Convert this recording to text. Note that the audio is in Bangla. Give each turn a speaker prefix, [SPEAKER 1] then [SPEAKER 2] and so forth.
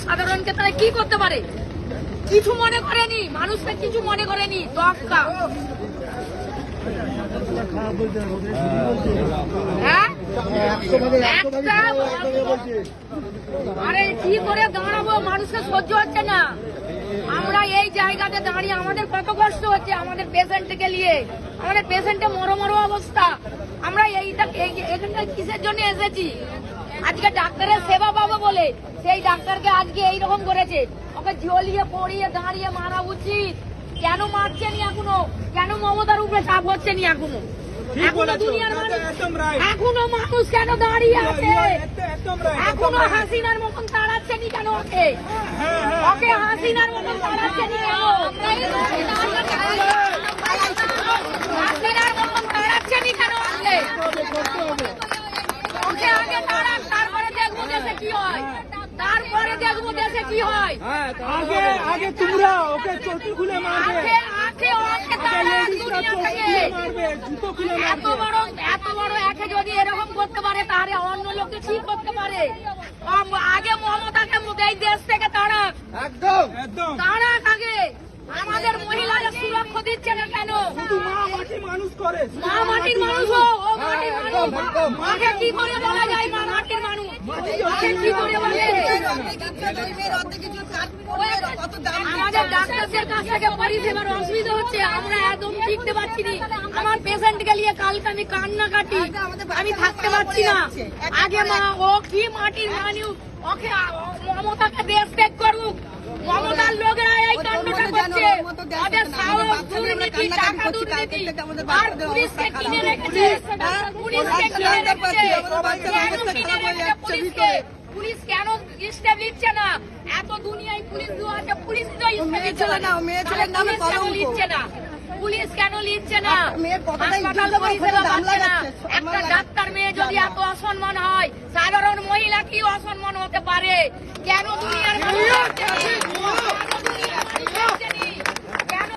[SPEAKER 1] জনসাধারণকে তারা কি করতে পারে? কিছু মনে করেনি, মানুষকে কিছু মনে করেনি। দক্কা আরে কি করে দাঁড়াবো, মানুষকে সহ্য হচ্ছে না। আমরা এই জায়গাতে দাঁড়িয়ে আমাদের কত কষ্ট হচ্ছে, আমাদের পেশেন্টকে নিয়ে। আমাদের পেশেন্টের মরো অবস্থা। আমরা এখানটা কিসের জন্য এসেছি? আজকে ডাক্তারের সেবা পাবো বলে সেই ডাক্তারকে আজকে এইরকম করেছে। ওকে জ্বলিয়ে পড়িয়ে দাঁড়িয়ে মারা উচিত। কেন মারছেনি এখনো? কেন মমতার উপরে চাপ হচ্ছেনি এখনো? এখনো মানুষ কেন দাঁড়িয়ে আছে? এখনো হাসিনার মতন তাড়াচ্ছেনি কেন ওকে? ওকে হাসিনার মতন তাড়াচ্ছেনি কেন? হাসিনার মতন তাড়াচ্ছেনি কেন ওকে? ওকে আগে তাড়ান, তারপরে দেখবো দেশে কি হয়। তারপরে দেখবো দেশে কি হয়।
[SPEAKER 2] আগে তোমরা ওকে চটি খুলে মারবে,
[SPEAKER 1] এত বড় একে যদি এরকম করতে পারে তাহলে অন্য লোককে কি করতে পারে? আগে মমতাকে এই দেশ থেকে তাড়াক, তাড়াক আগে। আমাদের মহিলারা সুরক্ষা দিচ্ছে না কেন?
[SPEAKER 2] মা মাটির মানুষ করে,
[SPEAKER 1] মা মাটির মানুষ, ও মাটির মানুষ। মাকে কি করে বলা যায় মা মাটির মানুষ? মাকে কি করে বলে? আমাদের ডাক্তারদের কাছ থেকে পরিষেবার অসুবিধা হচ্ছে, আমরা একদম টিকতে পারছি না। আমার পেশেন্টকে নিয়ে কালকে আমি কান্নাকাটি, আমি থাকতে পারছি না। আগে মা ও কি মাটির মানুষ, ওকে মমতাকে দেশ ত্যাগ করুক। মমতার লোকেরা এই কাণ্ডটা করছে, ওদের সাহস, দুর্নীতি, টাকা দুর্নীতি, আর পুলিশকে কিনে রেখেছে, পুলিশকে কিনে রেখেছে। কেন কিনে রেখেছে পুলিশকে? পুলিশ কেন স্টেপ নিচ্ছে না? এত দুনিয়ায় পুলিশ আছে, পুলিশ তো স্টেপ নিচ্ছে না। নিচ্ছে না পুলিশ, কেন নিচ্ছে না? হাসপাতাল পরিষেবা পাচ্ছে না। একটা ডাক্তার মেয়ে যদি এত অসম্মান হয়, সাধারণ মহিলা কি অসম্মান হতে পারে? কেন দুনিয়ার মানুষ